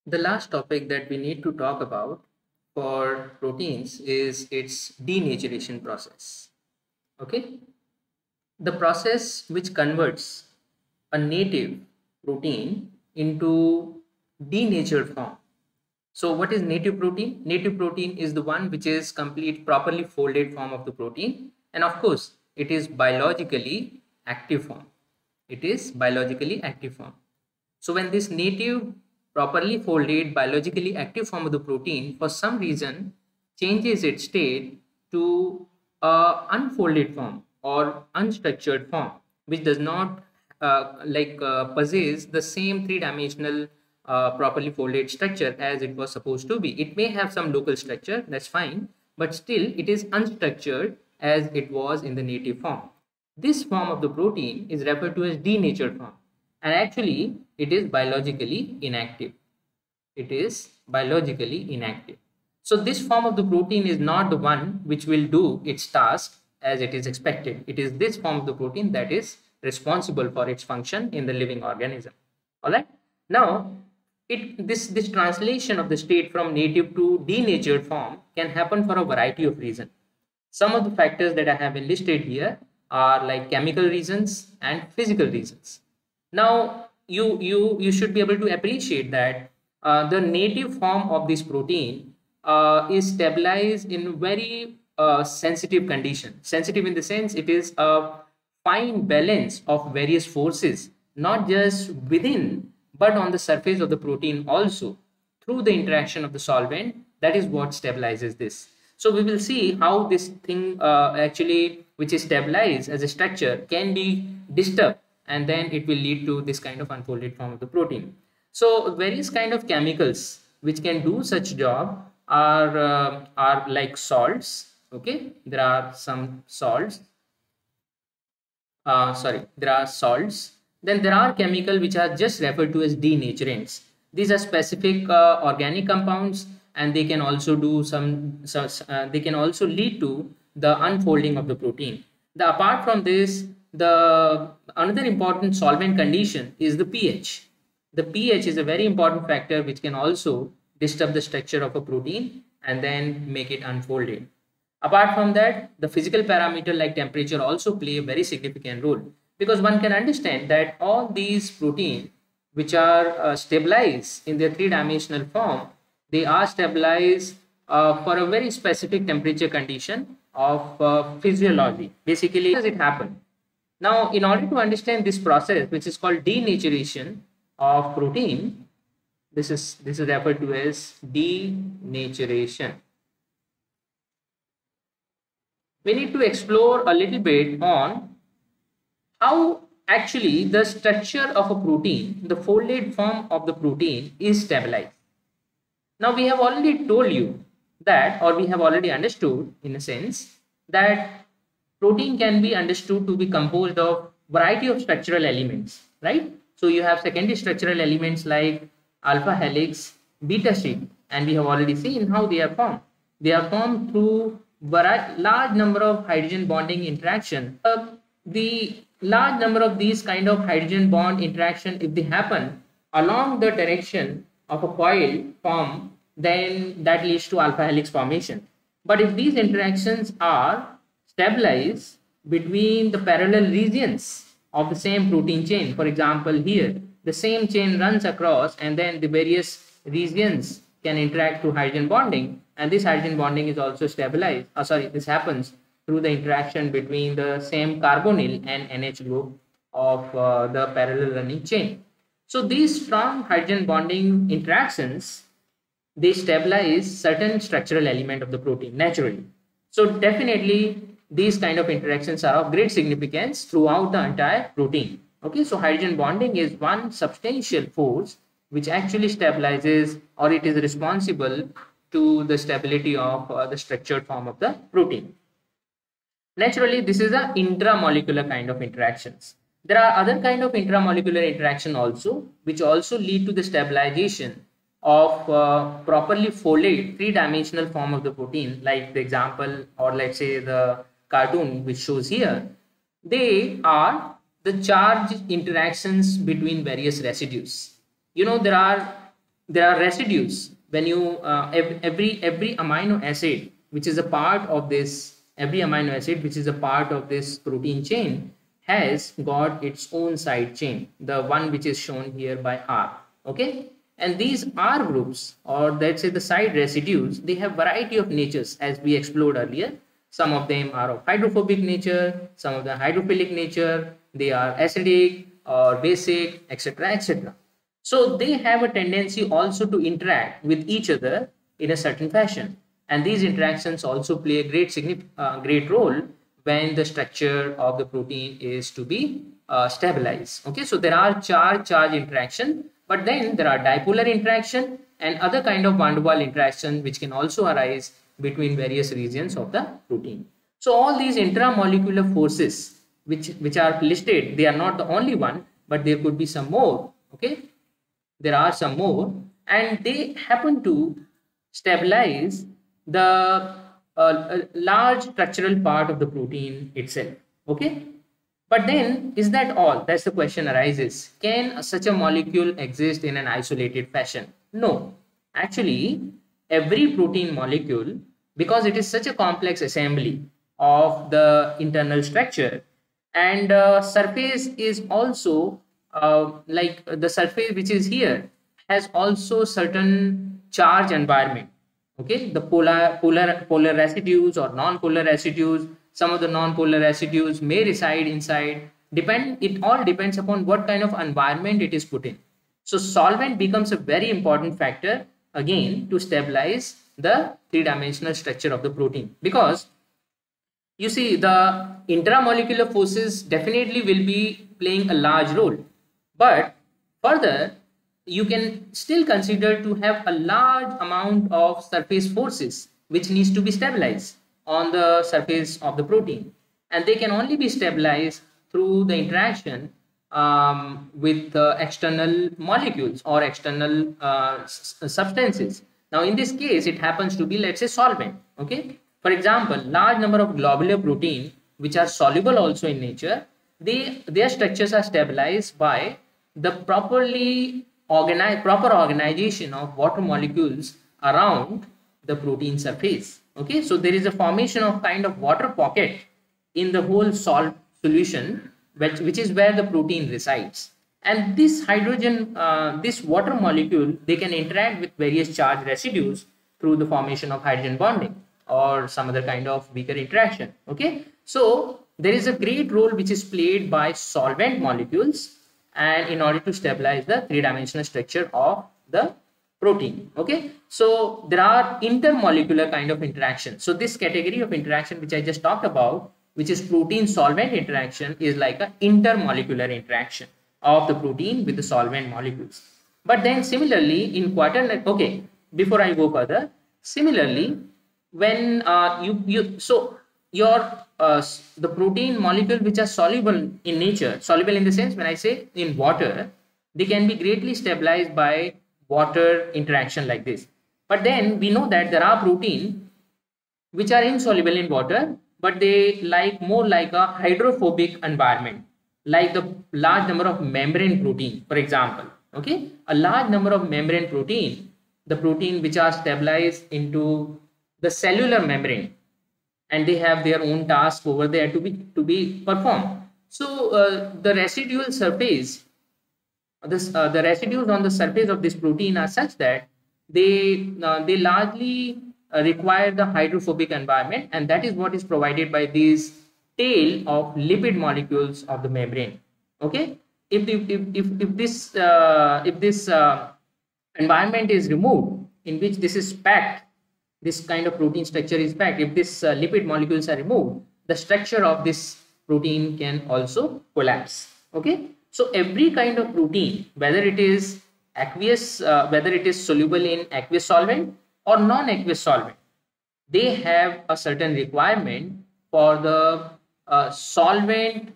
The last topic that we need to talk about for proteins is its denaturation process. Okay, the process which converts a native protein into denatured form. So, what is native protein? Native protein is the one which is complete, properly folded form of the protein, and of course, it is biologically active form. It is biologically active form. So when this native properly folded biologically active form of the protein for some reason changes its state to a unfolded form or unstructured form, which does not possess the same three-dimensional properly folded structure as it was supposed to be. It may have some local structure, that's fine, but still it is unstructured as it was in the native form. This form of the protein is referred to as denatured form, and actually it is biologically inactive. It is biologically inactive. So this form of the protein is not the one which will do its task as it is expected. It is this form of the protein that is responsible for its function in the living organism. All right. Now, this translation of the state from native to denatured form can happen for a variety of reasons. Some of the factors that I have enlisted here are like chemical reasons and physical reasons. Now, you should be able to appreciate that the native form of this protein is stabilized in very sensitive condition. Sensitive in the sense it is a fine balance of various forces, not just within, but on the surface of the protein also through the interaction of the solvent. That is what stabilizes this. So we will see how this thing actually, which is stabilized as a structure, can be disturbed, and then it will lead to this kind of unfolded form of the protein. So various kind of chemicals which can do such job are like salts. Okay, there are some salts. There are salts. Then there are chemical which are just referred to as denaturants. These are specific organic compounds, and they can also do they can also lead to the unfolding of the protein. Apart from this, the another important solvent condition is the pH. The pH is a very important factor which can also disturb the structure of a protein and then make it unfolded. Apart from that, the physical parameter like temperature also play a very significant role, because one can understand that all these proteins which are stabilized in their three-dimensional form, they are stabilized for a very specific temperature condition of physiology. Basically, how does it happen? Now, in order to understand this process, which is called denaturation of protein, this is referred to as denaturation. We need to explore a little bit on how actually the structure of a protein, the folded form of the protein, is stabilized. Now, we have already told you that, or we have already understood in a sense, that protein can be understood to be composed of variety of structural elements, right? So you have secondary structural elements like alpha helix, beta sheet, and we have already seen how they are formed. They are formed through large number of hydrogen bonding interaction. The large number of these kind of hydrogen bond interaction, if they happen along the direction of a coil form, then that leads to alpha helix formation. But if these interactions are stabilized between the parallel regions of the same protein chain, for example here the same chain runs across, and then the various regions can interact through hydrogen bonding, and this hydrogen bonding is also stabilized. This happens through the interaction between the same carbonyl and NH group of the parallel running chain. So these strong hydrogen bonding interactions, they stabilize certain structural element of the protein naturally. So definitely these kind of interactions are of great significance throughout the entire protein. Okay, so hydrogen bonding is one substantial force which actually stabilizes, or it is responsible to the stability of the structured form of the protein. Naturally, this is a intramolecular kind of interactions. There are other kind of intramolecular interaction also, which also lead to the stabilization of properly folded three-dimensional form of the protein, like the example, or let's say the cartoon which shows here. They are the charge interactions between various residues. You know, there are there are residues when you every amino acid which is a part of this every amino acid which is a part of this protein chain has got its own side chain, the one which is shown here by R. Okay, and these R groups, or let's say the side residues, they have variety of natures as we explored earlier. Some of them are of hydrophobic nature, some of them hydrophilic nature, they are acidic or basic, etc., etc. So they have a tendency also to interact with each other in a certain fashion. And these interactions also play a great role when the structure of the protein is to be stabilized. Okay, so there are charge interaction, but then there are dipolar interaction and other kind of van der Waals interaction which can also arise between various regions of the protein. So all these intramolecular forces which are listed, they are not the only one, but there could be some more. Okay, there are some more, and they happen to stabilize the large structural part of the protein itself. Okay, but then is that all? That's the question arises. Can such a molecule exist in an isolated fashion? No, actually every protein molecule, because it is such a complex assembly of the internal structure, and surface is also like the surface which is here has also certain charge environment. Okay, the polar residues or non-polar residues, some of the non-polar residues may reside inside, it all depends upon what kind of environment it is put in. So solvent becomes a very important factor again to stabilize the three-dimensional structure of the protein, because you see the intramolecular forces definitely will be playing a large role, but further you can still consider to have a large amount of surface forces which needs to be stabilized on the surface of the protein, and they can only be stabilized through the interaction with external molecules or external substances. Now in this case it happens to be, let's say, solvent. Okay, for example, large number of globular protein which are soluble also in nature, their structures are stabilized by the proper organization of water molecules around the protein surface. Okay, so there is a formation of kind of water pocket in the whole salt solution, which is where the protein resides. And this this water molecule, they can interact with various charge residues through the formation of hydrogen bonding or some other kind of weaker interaction. Okay, so there is a great role which is played by solvent molecules and in order to stabilize the three-dimensional structure of the protein. Okay, so there are intermolecular kind of interaction. So this category of interaction which I just talked about, which is protein solvent interaction, is like an intermolecular interaction of the protein with the solvent molecules. But then similarly in quaternary, okay, before I go further, similarly when the protein molecule which are soluble in nature, soluble in the sense when I say in water, they can be greatly stabilized by water interaction like this. But then we know that there are protein which are insoluble in water, but they like more like a hydrophobic environment, like the large number of membrane protein, for example. Okay, a large number of membrane protein, the protein which are stabilized into the cellular membrane, and they have their own task over there to be performed. So the residual surface, the residues on the surface of this protein are such that they largely require the hydrophobic environment, and that is what is provided by these tail of lipid molecules of the membrane. Okay, if this environment is removed in which this is packed, this kind of protein structure is packed, if this lipid molecules are removed, the structure of this protein can also collapse. Okay, so every kind of protein, whether it is aqueous, whether it is soluble in aqueous solvent or non-aqueous solvent, they have a certain requirement for the solvent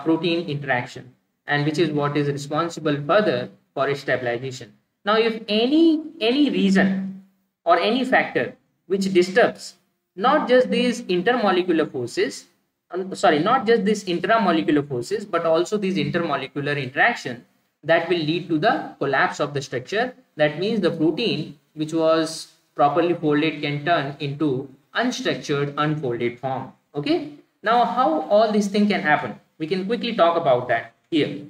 protein interaction, and which is what is responsible further for its stabilization. Now if any reason or any factor which disturbs not just these intermolecular forces, not just these intramolecular forces, but also these intermolecular interaction, that will lead to the collapse of the structure. That means the protein which was properly folded can turn into unstructured, unfolded form. Okay. Now, how all these things can happen? We can quickly talk about that here.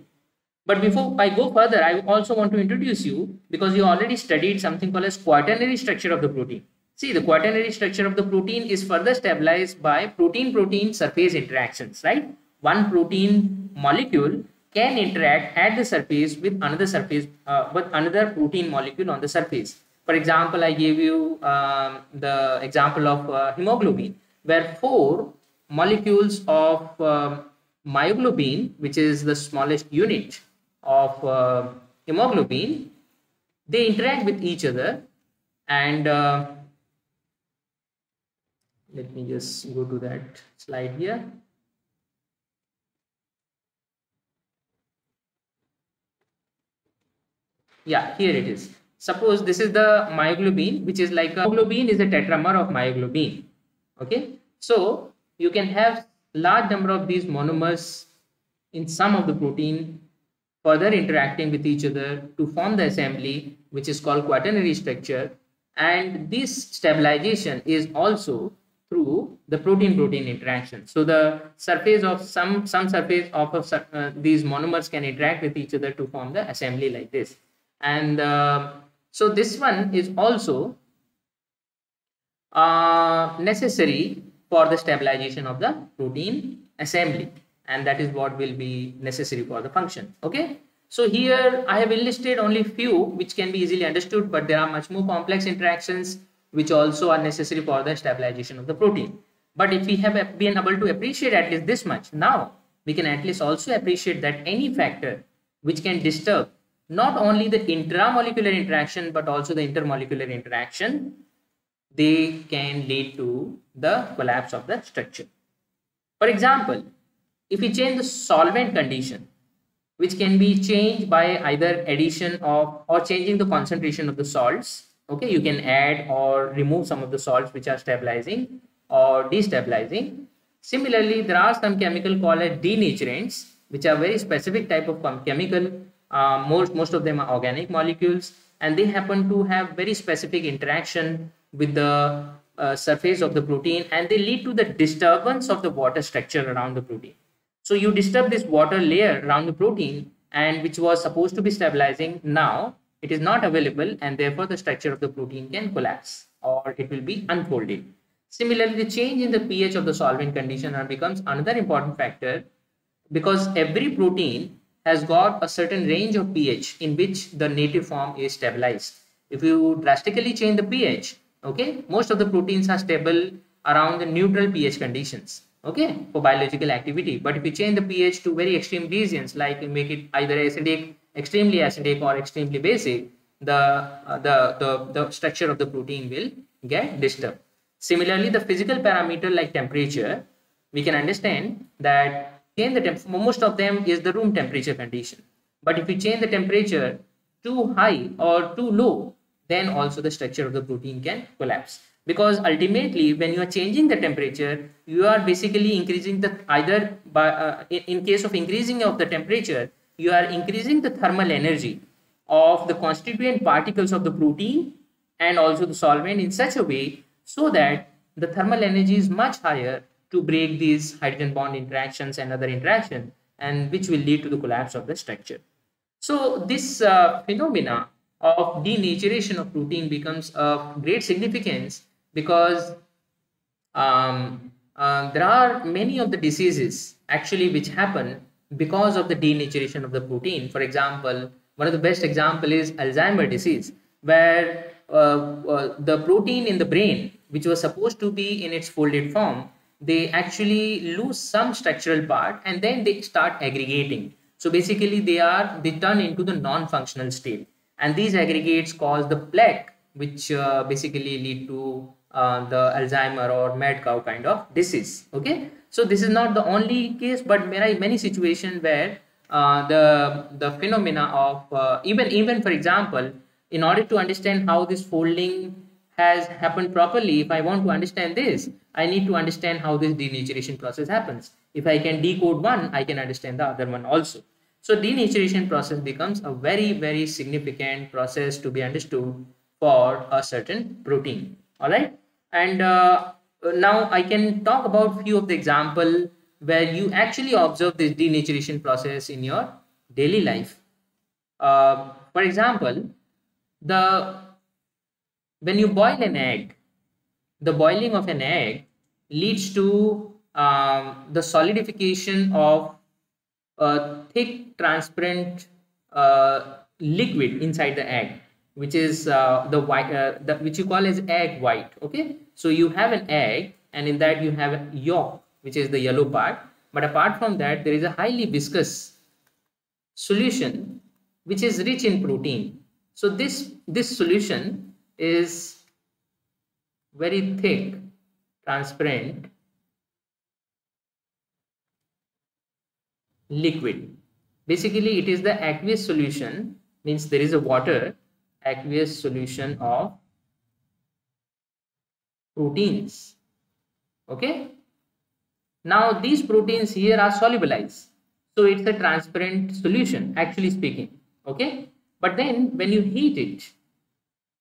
But before I go further, I also want to introduce you, because you already studied something called as quaternary structure of the protein. See, the quaternary structure of the protein is further stabilized by protein-protein surface interactions, right? One protein molecule can interact at the surface with another protein molecule on the surface. For example, I gave you the example of hemoglobin, where four molecules of myoglobin, which is the smallest unit of hemoglobin, they interact with each other. And let me just go to that slide here. Yeah, here it is. Suppose this is the myoglobin, which is like a hemoglobin is a tetramer of myoglobin. Okay, so you can have large number of these monomers in some of the protein further interacting with each other to form the assembly, which is called quaternary structure. And this stabilization is also through the protein-protein interaction. So the surface of some surface of these monomers can interact with each other to form the assembly like this. And so this one is also necessary for the stabilization of the protein assembly, and that is what will be necessary for the function. Okay, so here I have enlisted only few which can be easily understood, but there are much more complex interactions which also are necessary for the stabilization of the protein. But if we have been able to appreciate at least this much, now we can at least also appreciate that any factor which can disturb not only the intramolecular interaction but also the intermolecular interaction, they can lead to the collapse of the structure. For example, if we change the solvent condition, which can be changed by either addition of or changing the concentration of the salts. Okay, you can add or remove some of the salts which are stabilizing or destabilizing. Similarly, there are some chemical called as denaturants, which are very specific type of chemical. Most of them are organic molecules, and they happen to have very specific interaction with the surface of the protein, and they lead to the disturbance of the water structure around the protein. So you disturb this water layer around the protein, and which was supposed to be stabilizing, now it is not available, and therefore the structure of the protein can collapse or it will be unfolded. Similarly, the change in the pH of the solvent condition becomes another important factor, because every protein has got a certain range of pH in which the native form is stabilized. If you drastically change the pH, okay, most of the proteins are stable around the neutral pH conditions, okay, for biological activity. But if you change the pH to very extreme regions, like you make it either acidic, extremely acidic, or extremely basic, the structure of the protein will get disturbed. Similarly, the physical parameter like temperature, we can understand that most of them is the room temperature condition. But if you change the temperature too high or too low, then also the structure of the protein can collapse. Because ultimately, when you are changing the temperature, you are basically increasing the either by in case of increasing of the temperature, you are increasing the thermal energy of the constituent particles of the protein and also the solvent in such a way so that the thermal energy is much higher to break these hydrogen bond interactions and other interaction, and which will lead to the collapse of the structure. So this phenomena of denaturation of protein becomes of great significance, because there are many of the diseases actually which happen because of the denaturation of the protein. For example, one of the best example is Alzheimer disease, where the protein in the brain, which was supposed to be in its folded form, they actually lose some structural part and then they start aggregating. So basically they turn into the non-functional state, and these aggregates cause the plaque, which basically lead to the Alzheimer or mad cow kind of disease. Okay, so this is not the only case, but there are many situations where the phenomena of even for example, in order to understand how this folding has happened properly, if I want to understand this, I need to understand how this denaturation process happens. If I can decode one, I can understand the other one also. So denaturation process becomes a very significant process to be understood for a certain protein. All right. And now I can talk about few of the example where you actually observe this denaturation process in your daily life. For example, the when you boil an egg, the boiling of an egg leads to the solidification of a thick transparent liquid inside the egg, which is the white, which you call as egg white. Okay, so you have an egg and in that you have a yolk, which is the yellow part, but apart from that there is a highly viscous solution which is rich in protein. So this solution is very thick, transparent liquid. Basically it is the aqueous solution, means there is a water aqueous solution of proteins. Okay, now these proteins here are solubilized, so it's a transparent solution actually speaking. Okay, but then when you heat it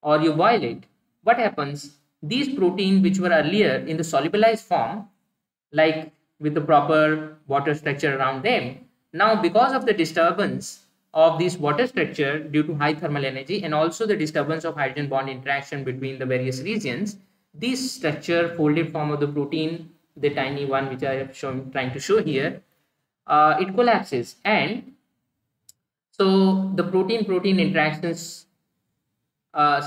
or you boil it, what happens? These proteins which were earlier in the solubilized form, like with the proper water structure around them, now because of the disturbance of this water structure due to high thermal energy and also the disturbance of hydrogen bond interaction between the various regions, this structure folded form of the protein, the tiny one which I have trying to show here, it collapses, and so the protein interactions,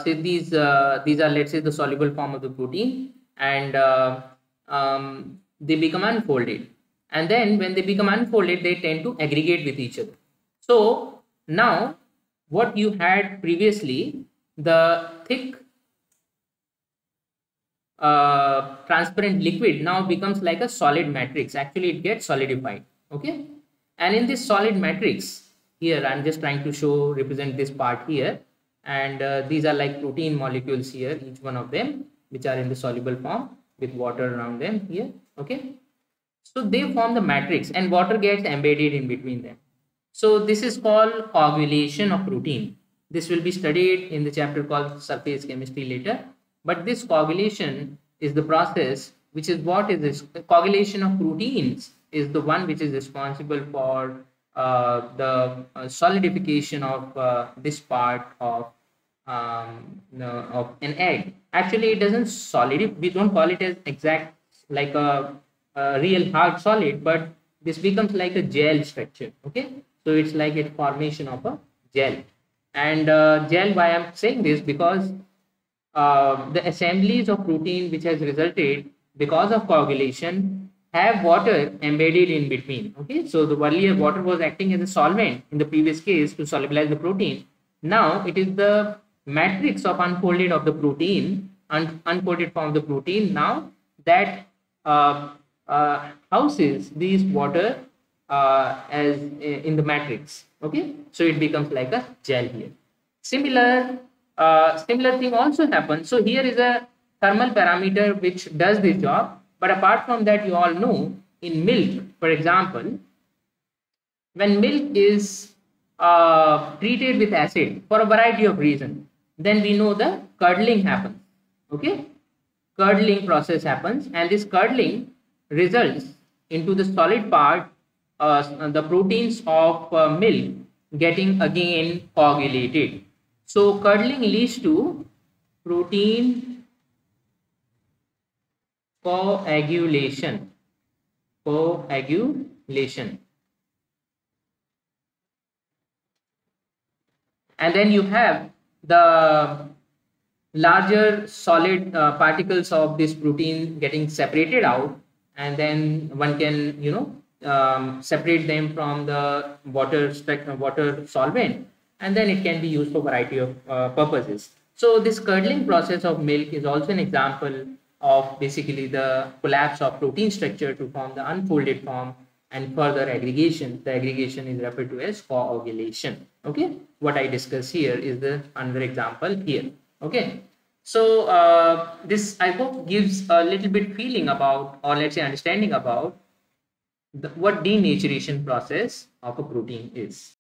say these are, let's say, the soluble form of the protein, and they become unfolded, and then when they become unfolded they tend to aggregate with each other. So now what you had previously, the thick transparent liquid, now becomes like a solid matrix. Actually it gets solidified. Okay, and in this solid matrix here I'm just trying to show, represent this part here, and these are like protein molecules here, each one of them, which are in the soluble form with water around them here. Okay, so they form the matrix and water gets embedded in between them. So this is called coagulation of protein. This will be studied in the chapter called surface chemistry later, but this coagulation is the process which is, what is this coagulation of proteins is the one which is responsible for the solidification of this part of an egg. Actually it doesn't solidify, we don't call it as exact like a real hard solid, but this becomes like a gel structure. Okay, so it's like a formation of a gel. And gel, why I'm saying this, because the assemblies of protein which has resulted because of coagulation have water embedded in between. Okay, so the earlier water was acting as a solvent in the previous case to solubilize the protein. Now it is the matrix of unfolded of the protein, unfolded form of the protein, now that houses these water as in the matrix. Okay, so it becomes like a gel here. Similar thing also happens. So here is a thermal parameter which does this job, but apart from that, you all know in milk, for example, when milk is treated with acid for a variety of reasons, then we know the curdling happens. Okay, curdling process happens, and this curdling results into the solid part, the proteins of milk getting again coagulated. So curdling leads to protein coagulation. And then you have the larger solid particles of this protein getting separated out, and then one can, you know, separate them from the water solvent, and then it can be used for variety of purposes. So this curdling process of milk is also an example of basically the collapse of protein structure to form the unfolded form and further aggregation. The aggregation is referred to as coagulation. Okay, what I discuss here is the another example here. Okay, so this I hope gives a little bit feeling about, or let's say understanding about, what denaturation process of a protein is.